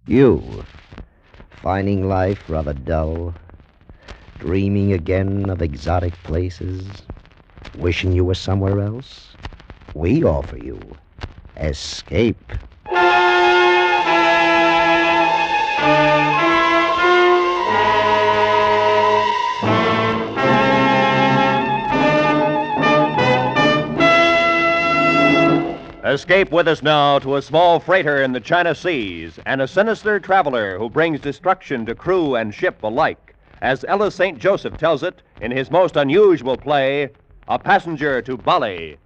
You, finding life rather dull, dreaming again of exotic places, wishing you were somewhere else? We offer you escape. Escape with us now to a small freighter in the China Seas and a sinister traveler who brings destruction to crew and ship alike, as Ella St. Joseph tells it in his most unusual play, A Passenger to Bali.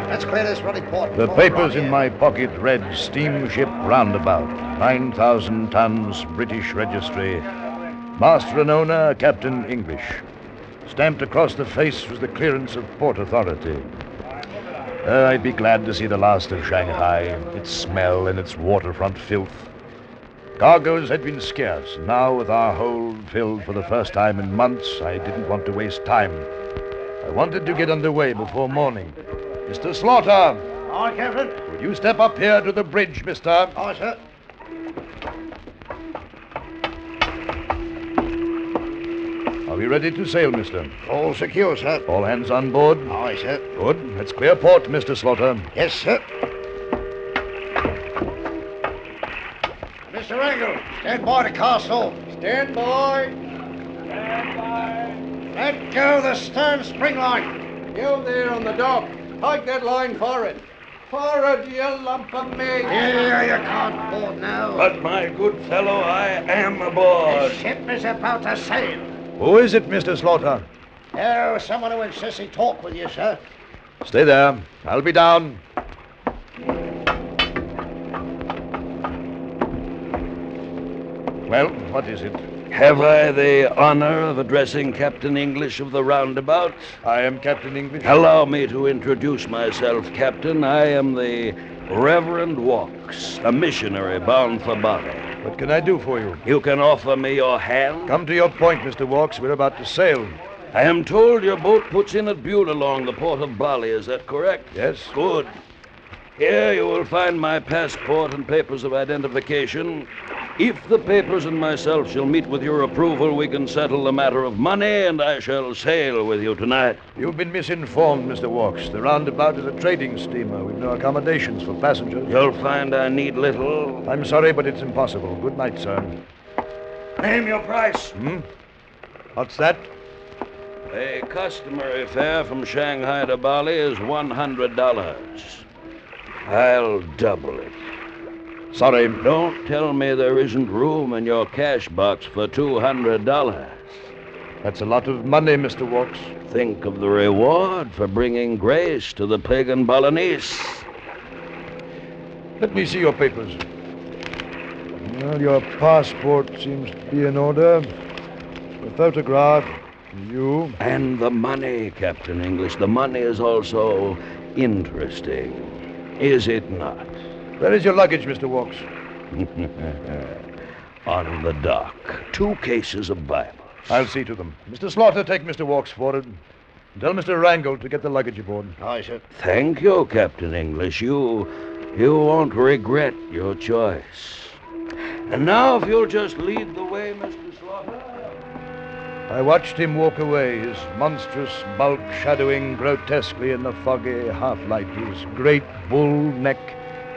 Let's clear this ruddy port. The papers in my pocket read Steamship Roundabout, 9,000 tons, British registry. Master and owner, Captain English. Stamped across the face was the clearance of Port Authority. I'd be glad to see the last of Shanghai, its smell and its waterfront filth. Cargoes had been scarce. Now, with our hold filled for the first time in months, I didn't want to waste time. I wanted to get underway before morning. Mr. Slaughter! Aye, Captain. Would you step up here to the bridge, mister? Aye, sir. Are we ready to sail, mister? All secure, sir. All hands on board? Aye, sir. Good. Let's clear port, Mr. Slaughter. Yes, sir. Mr. Wrangle, stand by the castle. Stand by. Let go the stern spring line. You there on the dock. Take that line forward. Forward, you lump of meat. Here, you can't board now. But, my good fellow, I am aboard. The ship is about to sail. Who is it, Mr. Slaughter? Oh, someone who insists he talk with you, sir. Stay there. I'll be down. Well, what is it? Have I the honor of addressing Captain English of the Roundabout? I am Captain English. Allow me to introduce myself, Captain. I am the Reverend Walks, a missionary bound for Bali. What can I do for you? You can offer me your hand? Come to your point, Mr. Walks. We're about to sail. I am told your boat puts in at Butte along the port of Bali. Is that correct? Yes. Good. Here you will find my passport and papers of identification. If the papers and myself shall meet with your approval, we can settle the matter of money, and I shall sail with you tonight. You've been misinformed, Mr. Walks. The Roundabout is a trading steamer. We've no accommodations for passengers. You'll find I need little. I'm sorry, but it's impossible. Good night, sir. Name your price. What's that? The customary fare from Shanghai to Bali is $100. I'll double it. Sorry. Don't tell me there isn't room in your cash box for $200. That's a lot of money, Mr. Walks. Think of the reward for bringing grace to the pagan Balinese. Let me see your papers. Well, your passport seems to be in order. The photograph, you. And the money, Captain English. The money is also interesting. Is it not? Where is your luggage, Mr. Walks? On the dock. 2 cases of Bibles. I'll see to them. Mr. Slaughter, take Mr. Walks forward. And tell Mr. Wrangle to get the luggage aboard. Aye, sir. Thank you, Captain English. You won't regret your choice. And now, if you'll just lead the way, Mr. Slaughter. I watched him walk away, his monstrous bulk shadowing grotesquely in the foggy half-light, his great bull neck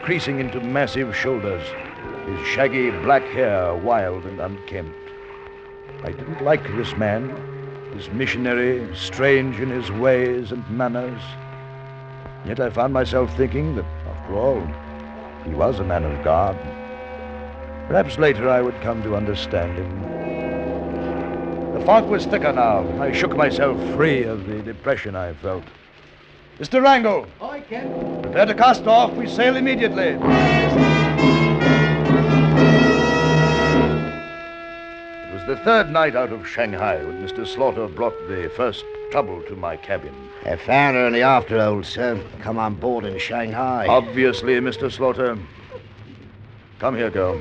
creasing into massive shoulders, his shaggy black hair wild and unkempt. I didn't like this man, this missionary, strange in his ways and manners. Yet I found myself thinking that, after all, he was a man of God. Perhaps later I would come to understand him. The fog was thicker now. I shook myself free of the depression I felt. Mr. Wrangle! Aye, Captain. Prepare to cast off. We sail immediately. It was the 3rd night out of Shanghai when Mr. Slaughter brought the first trouble to my cabin. I found her in the afterhold, sir. Come on board in Shanghai. Obviously, Mr. Slaughter. Come here, girl.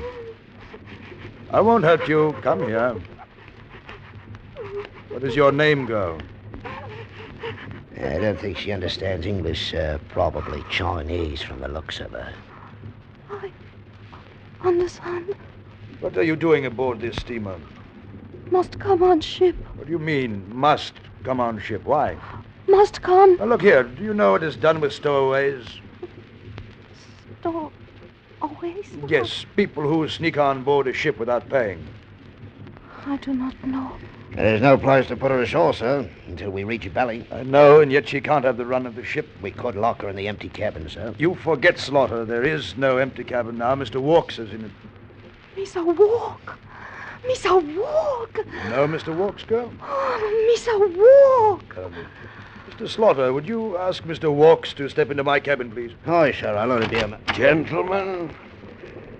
I won't hurt you. Come here. What is your name, girl? I don't think she understands English, sir. Probably Chinese from the looks of her. I understand. What are you doing aboard this steamer? Must come on ship. What do you mean, must come on ship? Why? Must come. Now, look here. Do you know what is done with stowaways? Always? Yes, people who sneak on board a ship without paying. I do not know. There's no place to put her ashore, sir, until we reach Bali. I know, and yet she can't have the run of the ship. We could lock her in the empty cabin, sir. You forget, Slaughter. There is no empty cabin now. Mr. Walks is in it. Misa walk. Misa walk. No, Mr. Walks, girl? Oh, Misa walk. Mr. Slaughter, would you ask Mr. Walks to step into my cabin, please? Aye, sir. I'll only be a... Gentlemen,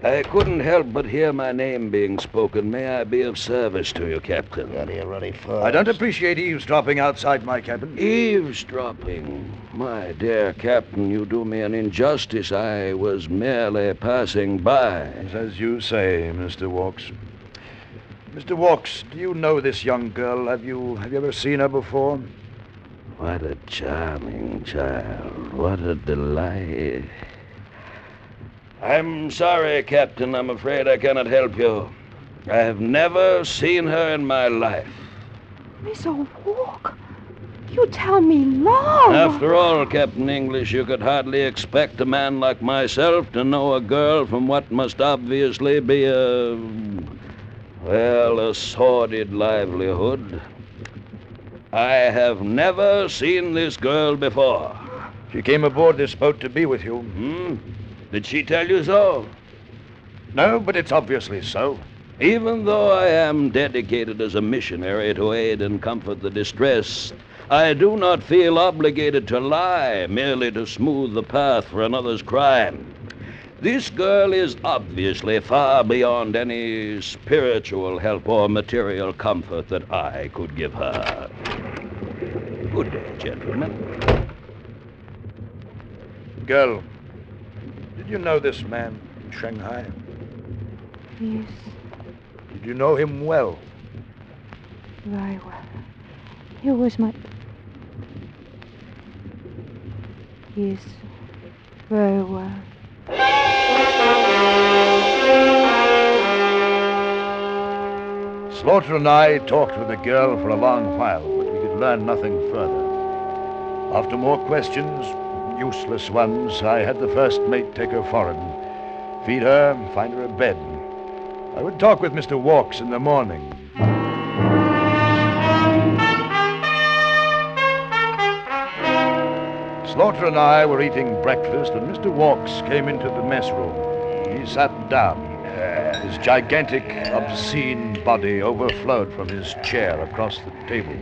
I couldn't help but hear my name being spoken. May I be of service to you, Captain? Got here ready for... I don't appreciate eavesdropping outside my cabin. Eavesdropping? My dear Captain, you do me an injustice. I was merely passing by. As you say, Mr. Walks. Mr. Walks, do you know this young girl? Have you ever seen her before? What a charming child. What a delight. I'm sorry, Captain. I'm afraid I cannot help you. I have never seen her in my life. Misa walk. You tell me long. After all, Captain English, you could hardly expect a man like myself to know a girl from what must obviously be a sordid livelihood. I have never seen this girl before. She came aboard this boat to be with you. Did she tell you so? No, but it's obviously so. Even though I am dedicated as a missionary to aid and comfort the distressed, I do not feel obligated to lie merely to smooth the path for another's crime. This girl is obviously far beyond any spiritual help or material comfort that I could give her. Good day, gentlemen. Girl, did you know this man in Shanghai? Yes, Did you know him well? very well. He was my... Yes, very well. Slaughter and I talked with the girl for a long while, but we could learn nothing further. After more questions, useless ones, I had the first mate take her forward, feed her, find her a bed. I would talk with Mr. Walks in the morning. Slaughter and I were eating breakfast, and Mr. Walks came into the mess room. He sat down. His gigantic, obscene body overflowed from his chair across the table.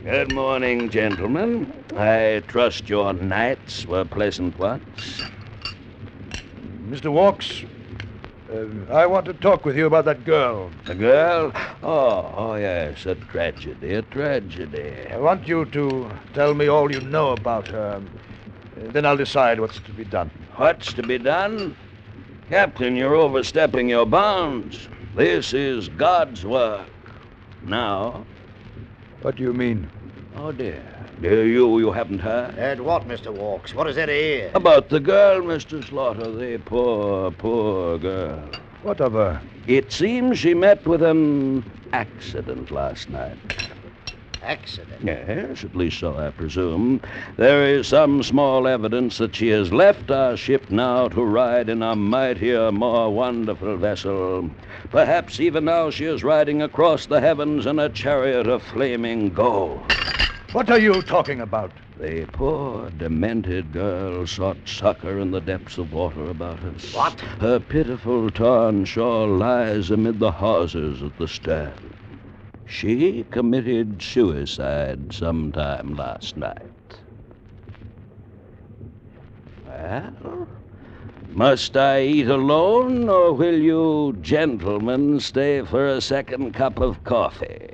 Good morning, gentlemen. I trust your nights were pleasant ones. Mr. Walks, I want to talk with you about that girl. The girl? Oh, yes, a tragedy. I want you to tell me all you know about her. Then I'll decide what's to be done. What's to be done? Captain, you're overstepping your bounds. This is God's work. Now... What do you mean? Oh, dear. You haven't heard? Heard what, Mr. Walks? What is there to hear? About the girl, Mr. Slaughter, the poor girl. What of her? It seems she met with an accident last night. Accident? Yes, at least so I presume. There is some small evidence that she has left our ship now to ride in a mightier, more wonderful vessel. Perhaps even now she is riding across the heavens in a chariot of flaming gold. What are you talking about? The poor, demented girl sought succor in the depths of water about us. What? Her pitiful torn shawl lies amid the hawsers at the stern. She committed suicide sometime last night. Well, must I eat alone, or will you gentlemen stay for a second cup of coffee?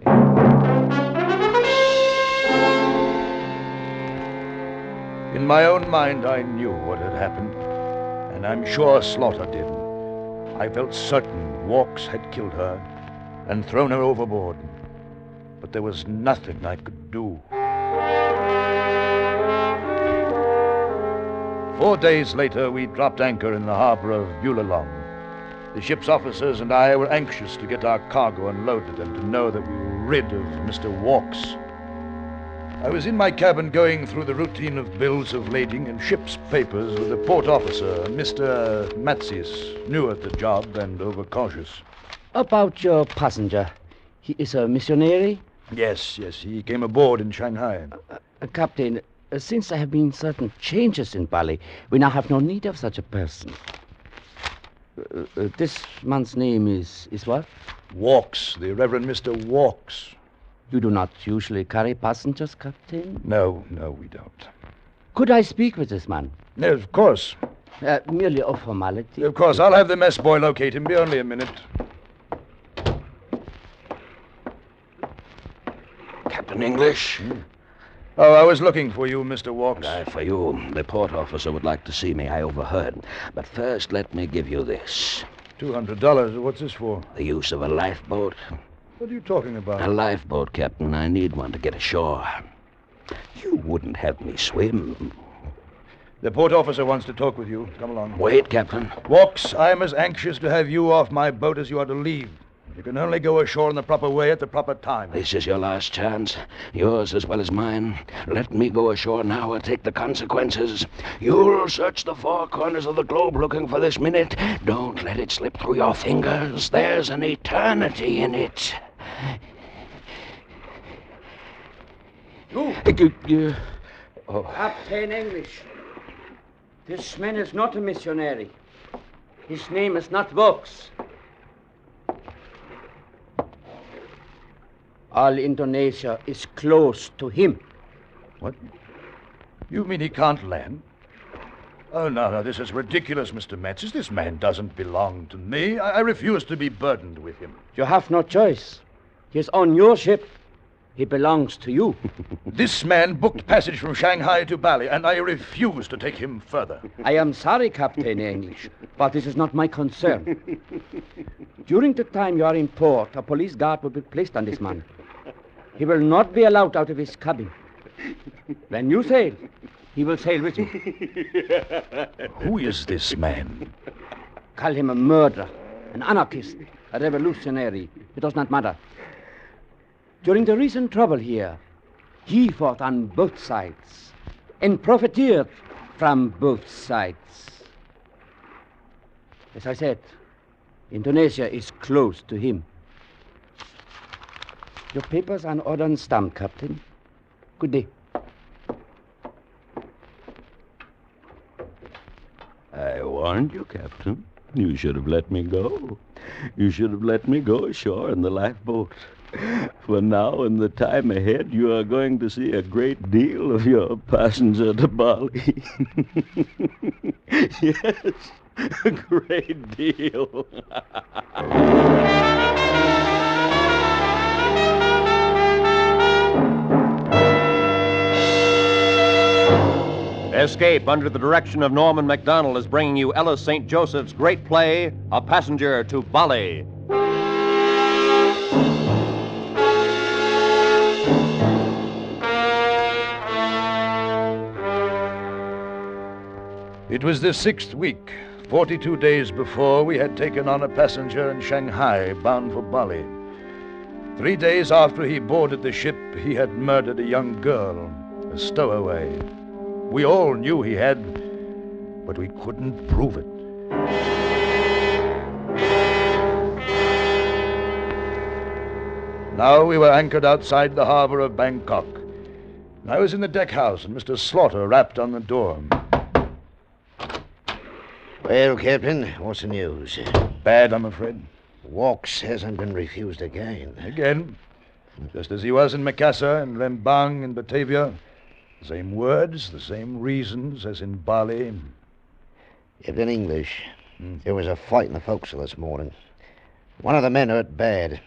In my own mind, I knew what had happened, and I'm sure Slaughter did. I felt certain Walks had killed her and thrown her overboard. But there was nothing I could do. 4 days later, we dropped anchor in the harbor of Bulalong. The ship's officers and I were anxious to get our cargo unloaded and to know that we were rid of Mr. Walks. I was in my cabin going through the routine of bills of lading and ship's papers with the port officer, Mr. Matsis, new at the job and overcautious. About your passenger. He is a missionary? Yes, he came aboard in Shanghai. Captain, since there have been certain changes in Bali, we now have no need of such a person. This man's name is what? Walks, the Reverend Mr. Walks. You do not usually carry passengers, Captain? No, we don't. Could I speak with this man? Yes, of course. Merely a formality. Of course, I'll have the mess boy locate him. Be only a minute. Captain English? Oh, I was looking for you, Mr. Walks. For you. The port officer would like to see me. I overheard. But first, let me give you this. $200. What's this for? The use of a lifeboat. What are you talking about? A lifeboat, Captain. I need one to get ashore. You wouldn't have me swim. The port officer wants to talk with you. Come along. Wait, Captain. Walks, I'm as anxious to have you off my boat as you are to leave. You can only go ashore in the proper way at the proper time. This is your last chance. Yours as well as mine. Let me go ashore now or take the consequences. You'll search the four corners of the globe looking for this minute. Don't let it slip through your fingers. There's an eternity in it. Captain English. This man is not a missionary. His name is not Vox. All Indonesia is close to him. What? You mean he can't land? Oh, no, this is ridiculous, Mr. Matsis. This man doesn't belong to me. I refuse to be burdened with him. You have no choice. He is on your ship. He belongs to you. This man booked passage from Shanghai to Bali, and I refuse to take him further. I am sorry, Captain English, but this is not my concern. During the time you are in port, a police guard will be placed on this man. He will not be allowed out of his cabin. When you sail, he will sail with you. Who is this man? Call him a murderer, an anarchist, a revolutionary. It does not matter. During the recent trouble here, he fought on both sides and profiteered from both sides. As I said, Indonesia is close to him. Your papers are in order and stamped, Captain. Good day. I warned you, Captain. You should have let me go. You should have let me go ashore in the lifeboat. For now, in the time ahead, you are going to see a great deal of your passenger to Bali. Yes, a great deal. Escape under the direction of Norman MacDonald is bringing you Ella St. Joseph's great play, A Passenger to Bali. It was the 6th week, 42 days before we had taken on a passenger in Shanghai bound for Bali. 3 days after he boarded the ship, he had murdered a young girl, a stowaway. We all knew he had, but we couldn't prove it. Now we were anchored outside the harbor of Bangkok. I was in the deck house, and Mr. Slaughter rapped on the door. Well, Captain, what's the news? Bad, I'm afraid. Walks hasn't been refused again. Again, just as he was in Makassar and Lembang in Batavia. The same words, the same reasons as in Bali. Captain English, there was a fight in the forecastle this morning. One of the men hurt bad,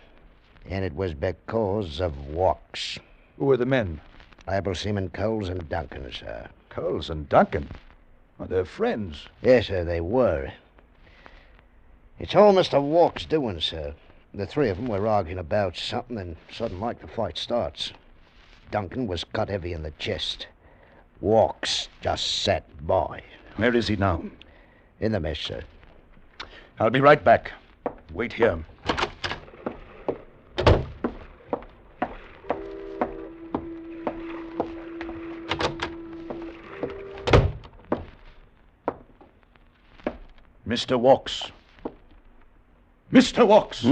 and it was because of Walks. Who were the men? Able Seaman Coles and Duncan, sir. Coles and Duncan? Oh, they're friends. Yes, sir, they were. It's all Mr. Walk's doing, sir. The three of them were arguing about something, and sudden like the fight starts. Duncan was cut heavy in the chest. Walks just sat by. Where is he now? In the mess, sir. I'll be right back. Wait here. Mr. Walks. Mr. Walks!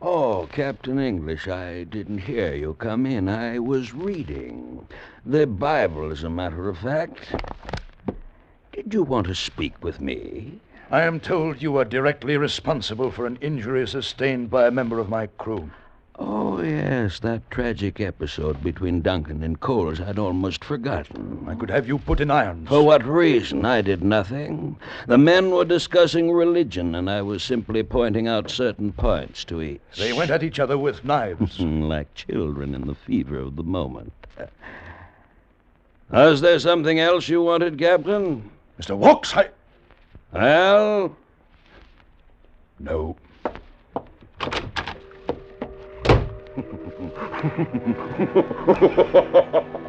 Oh, Captain English, I didn't hear you come in. I was reading. The Bible, as a matter of fact. Did you want to speak with me? I am told you are directly responsible for an injury sustained by a member of my crew. Oh, yes, that tragic episode between Duncan and Coles. I'd almost forgotten. I could have you put in irons. For what reason? I did nothing. The men were discussing religion, and I was simply pointing out certain points to each. They went at each other with knives. Like children in the fever of the moment. Was there something else you wanted, Captain? Mr. Walks, Well? No.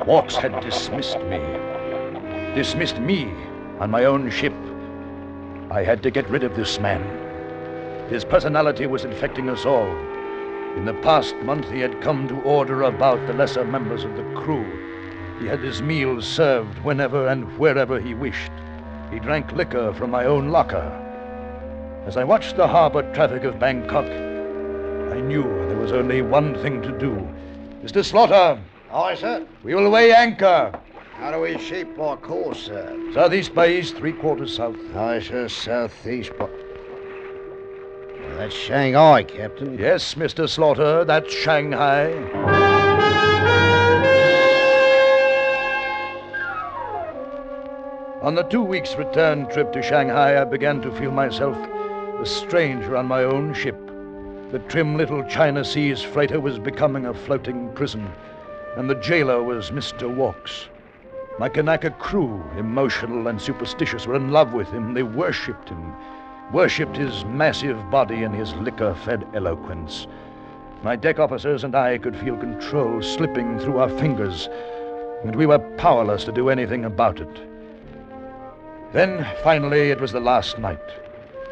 Walks had dismissed me. Dismissed me on my own ship. I had to get rid of this man. His personality was infecting us all. In the past month, he had come to order about the lesser members of the crew. He had his meals served whenever and wherever he wished. He drank liquor from my own locker. As I watched the harbor traffic of Bangkok, I knew there was only one thing to do. Mr. Slaughter, Aye, sir. we will weigh anchor. How do we shape our course, sir? Southeast by east, 3/4 south. Aye, sir, southeast, but... Well, that's Shanghai, Captain. Yes, Mr. Slaughter, that's Shanghai. On the 2 weeks' return trip to Shanghai, I began to feel myself a stranger on my own ship. The trim little China Seas freighter was becoming a floating prison, and the jailer was Mr. Walks. My Kanaka crew, emotional and superstitious, were in love with him. They worshipped him, worshipped his massive body and his liquor-fed eloquence. My deck officers and I could feel control slipping through our fingers, and we were powerless to do anything about it. Then, finally, it was the last night.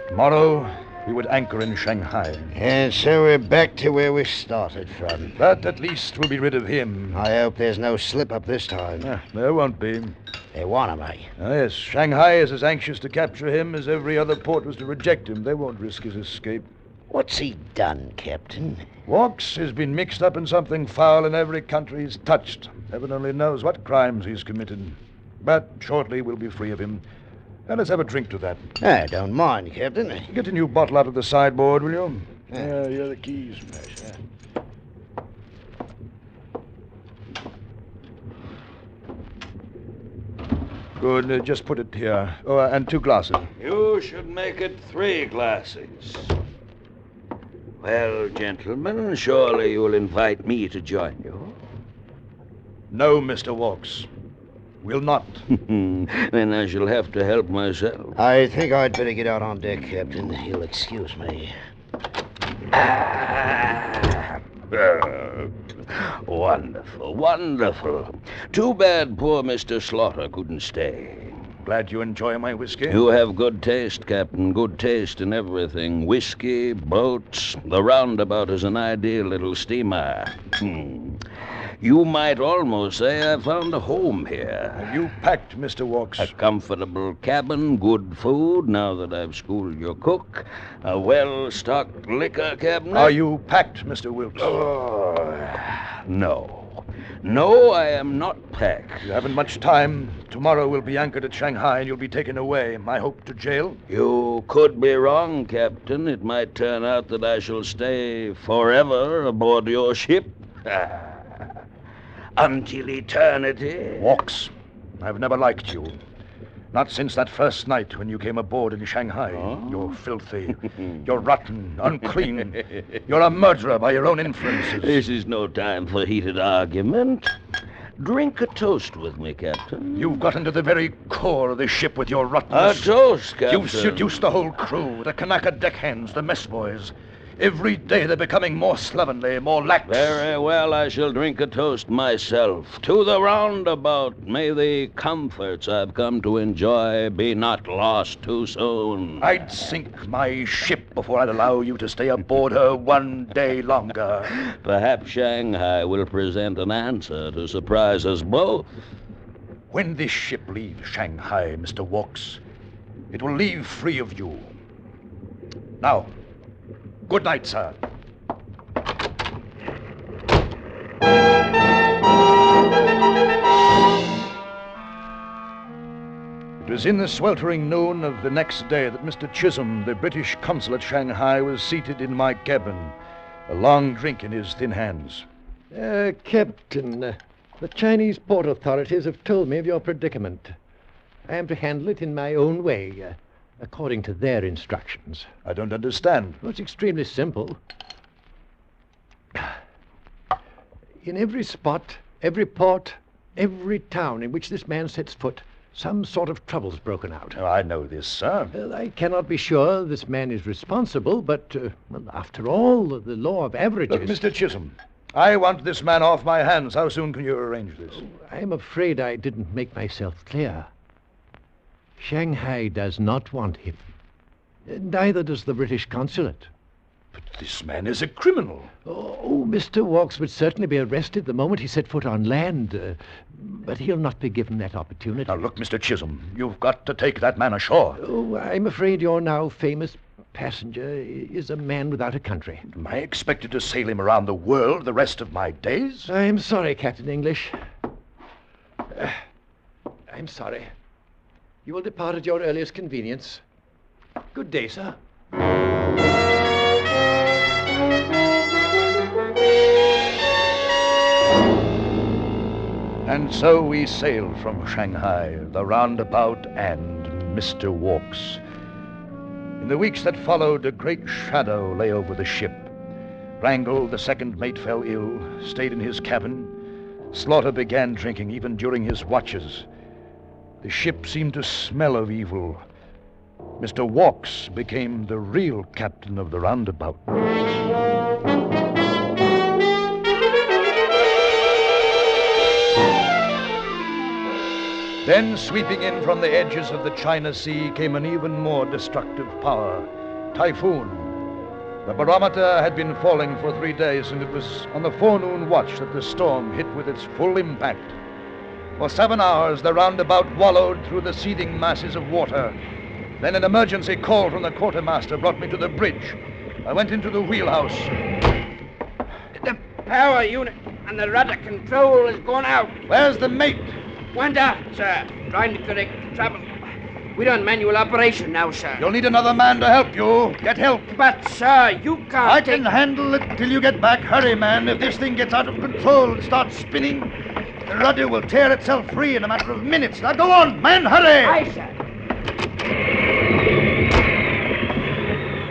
Tomorrow, we would anchor in Shanghai. And so we're back to where we started from. But at least we'll be rid of him. I hope there's no slip-up this time. There won't be. They want him, eh? Yes, Shanghai is as anxious to capture him as every other port was to reject him. They won't risk his escape. What's he done, Captain? Walks has been mixed up in something foul in every country he's touched. Heaven only knows what crimes he's committed. But shortly we'll be free of him. And let's have a drink to that. I don't mind, Captain. Get a new bottle out of the sideboard, will you? Here are the keys. Good, just put it here. Oh, and 2 glasses. You should make it 3 glasses. Well, gentlemen, surely you'll invite me to join you. No, Mr. Walks. We'll not. Then I shall have to help myself. I think I'd better get out on deck, Captain. You'll excuse me. Wonderful, wonderful. Too bad poor Mr. Slaughter couldn't stay. Glad you enjoy my whiskey. You have good taste, Captain. Good taste in everything. Whiskey, boats. The roundabout is an ideal little steamer. You might almost say I found a home here. Have you packed, Mr. Walks? A comfortable cabin, good food, now that I've schooled your cook, a well-stocked liquor cabinet. Are you packed, Mr. Wilkes? No. No, I am not packed. You haven't much time. Tomorrow we'll be anchored at Shanghai and you'll be taken away. I hope to jail. You could be wrong, Captain. It might turn out that I shall stay forever aboard your ship. Until eternity. Walks, I've never liked you. Not since that first night when you came aboard in Shanghai. Oh? You're filthy. You're rotten, unclean. You're a murderer by your own influences. This is no time for heated argument. Drink a toast with me, Captain. You've got into the very core of this ship with your A rottenness. toast, Captain. You've seduced the whole crew, the Kanaka deckhands, the mess boys. Every day they're becoming more slovenly, more lax. Very well, I shall drink a toast myself. To the roundabout, may the comforts I've come to enjoy be not lost too soon. I'd sink my ship before I'd allow you to stay aboard her one day longer. Perhaps Shanghai will present an answer to surprise us both. When this ship leaves Shanghai, Mr. Walks, it will leave free of you. Now, good night, sir. It was in the sweltering noon of the next day that Mr. Chisholm, the British consul at Shanghai, was seated in my cabin, a long drink in his thin hands. Captain, the Chinese port authorities have told me of your predicament. I am to handle it in my own way, according to their instructions. I don't understand. Well, it's extremely simple. In every spot, every port, every town in which this man sets foot, some sort of trouble's broken out. Oh, I know this, sir. Well, I cannot be sure this man is responsible, but, well, after all, the law of averages... Look, Mr. Chisholm, I want this man off my hands. How soon can you arrange this? I'm afraid I didn't make myself clear. Shanghai does not want him. Neither does the British consulate. But this man is a criminal. Oh, Mr. Walks would certainly be arrested the moment he set foot on land, but he'll not be given that opportunity. Now, look, Mr. Chisholm, you've got to take that man ashore. Oh, I'm afraid your now famous passenger is a man without a country. Am I expected to sail him around the world the rest of my days? I'm sorry, Captain English. I'm sorry. You will depart at your earliest convenience. Good day, sir. And so we sailed from Shanghai, the roundabout, and Mr. Walks. In the weeks that followed, a great shadow lay over the ship. Wrangle, the second mate, fell ill, stayed in his cabin. Slaughter began drinking even during his watches. The ship seemed to smell of evil. Mr. Walks became the real captain of the roundabout. Then, sweeping in from the edges of the China Sea, came an even more destructive power, typhoon. The barometer had been falling for 3 days, and it was on the forenoon watch that the storm hit with its full impact. For 7 hours, the roundabout wallowed through the seething masses of water. Then an emergency call from the quartermaster brought me to the bridge. I went into the wheelhouse. The power unit and the rudder control has gone out. Where's the mate? Went out, sir. Trying to correct the trouble. We're on manual operation now, sir. You'll need another man to help you. Get help. But, sir, you can't I can handle it till you get back. Hurry, man. If this thing gets out of control and starts spinning, the rudder will tear itself free in a matter of minutes. Now go on, man. Hurry. Aye, sir.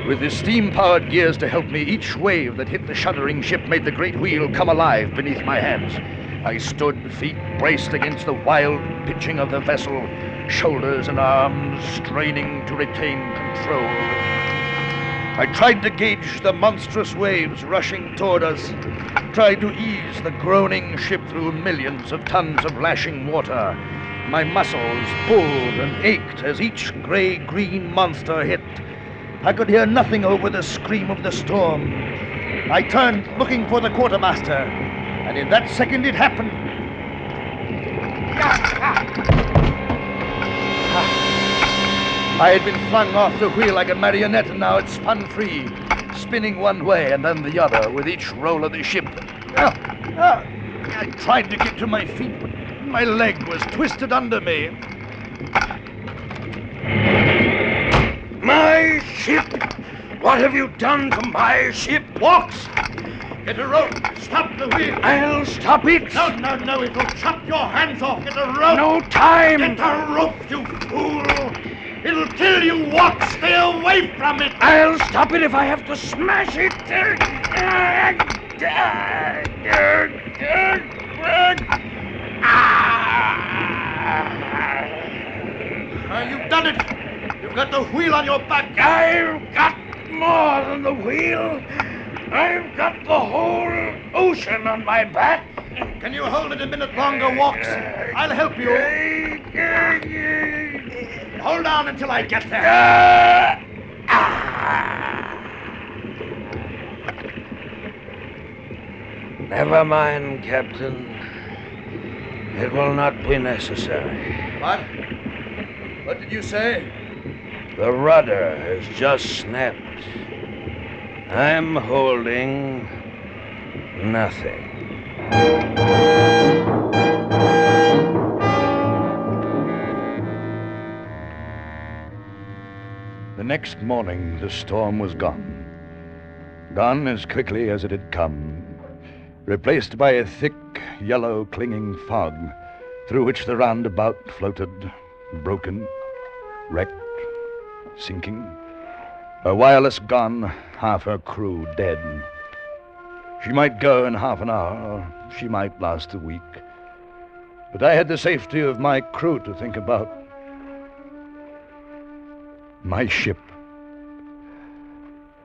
With the steam-powered gears to help me, each wave that hit the shuddering ship made the great wheel come alive beneath my hands. I stood, feet braced against the wild pitching of the vessel, shoulders and arms straining to retain control. I tried to gauge the monstrous waves rushing toward us, tried to ease the groaning ship through millions of tons of lashing water. My muscles pulled and ached as each gray-green monster hit. I could hear nothing over the scream of the storm. I turned, looking for the quartermaster, and in that second it happened. I had been flung off the wheel like a marionette, and now it spun free, spinning one way and then the other with each roll of the ship. I tried to get to my feet, but my leg was twisted under me. My ship! What have you done to my ship? Walks! Get a rope! Stop the wheel! I'll stop it! No, it'll chop your hands off! Get a rope! No time! Get a rope, you fool! It'll kill you, Walk! Stay away from it! I'll stop it if I have to smash it! You've done it. You've got the wheel on your back. I've got more than the wheel. I've got the whole ocean on my back. Can you hold it a minute longer, Walks? I'll help you. Hold on until I get there. Never mind, Captain. It will not be necessary. What? What did you say? The rudder has just snapped. I'm holding nothing. The next morning, the storm was gone. Gone as quickly as it had come. Replaced by a thick, yellow, clinging fog through which the roundabout floated, broken, wrecked, sinking. Her wireless gone, half her crew dead. She might go in half an hour, or she might last a week. But I had the safety of my crew to think about. My ship.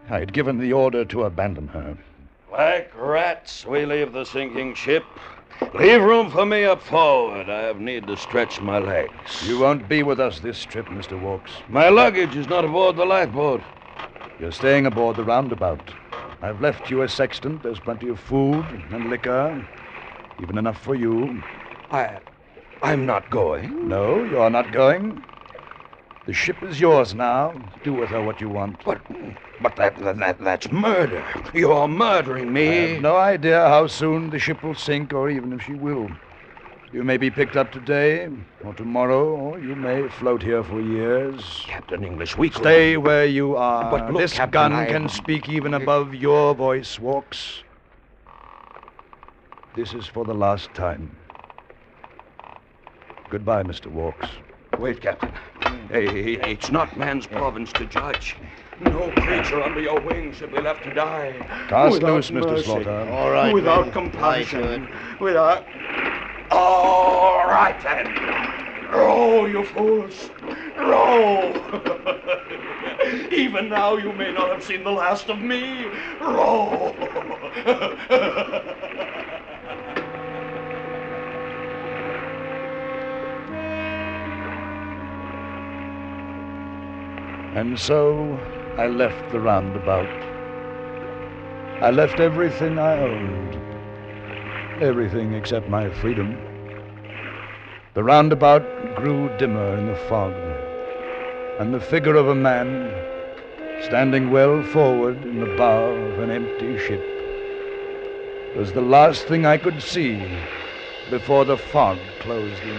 I had given the order to abandon her. Like rats, we leave the sinking ship. Leave room for me up forward. I have need to stretch my legs. You won't be with us this trip, Mr. Walks. My luggage is not aboard the lifeboat. You're staying aboard the roundabout. I've left you a sextant. There's plenty of food and liquor, even enough for you. I'm not going. No, you're not going. The ship is yours now. Do with her what you want. But that's murder. You're murdering me. I have no idea how soon the ship will sink, or even if she will. You may be picked up today, or tomorrow, or you may float here for years. Captain English, we could... Stay where you are. But look, this Captain, gun can speak even above your voice, Walks. This is for the last time. Goodbye, Mr. Walks. Wait, Captain. It's not man's province to judge. No creature under your wing should be left to die. Cast loose, Mr. Slaughter. All right. Without compassion. Without... All right, then. Row, you fools. Row. Even now you may not have seen the last of me. Row. And so I left the roundabout. I left everything I owned. Everything except my freedom. The roundabout grew dimmer in the fog, and the figure of a man, standing well forward in the bow of an empty ship, was the last thing I could see before the fog closed in.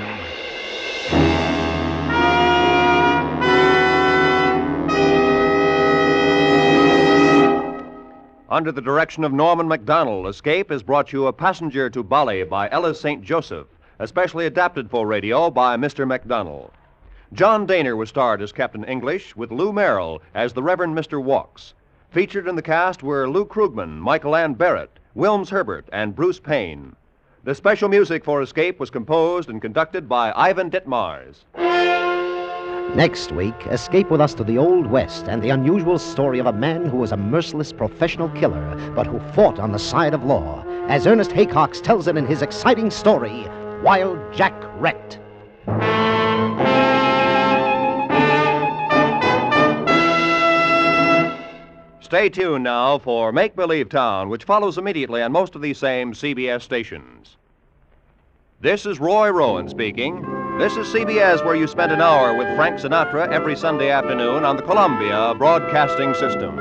Under the direction of Norman MacDonald, Escape has brought you A Passenger to Bali by Ella St. Joseph, especially adapted for radio by Mr. MacDonald. John Daner was starred as Captain English, with Lou Merrill as the Reverend Mr. Walks. Featured in the cast were Lou Krugman, Michael Ann Barrett, Wilms Herbert, and Bruce Payne. The special music for Escape was composed and conducted by Ivan Ditmars. Next week, escape with us to the Old West and the unusual story of a man who was a merciless professional killer, but who fought on the side of law, as Ernest Haycox tells it in his exciting story, Wild Jack Wrecked. Stay tuned now for Make Believe Town, which follows immediately on most of these same CBS stations. This is Roy Rowan speaking. This is CBS, where you spend an hour with Frank Sinatra every Sunday afternoon on the Columbia Broadcasting System.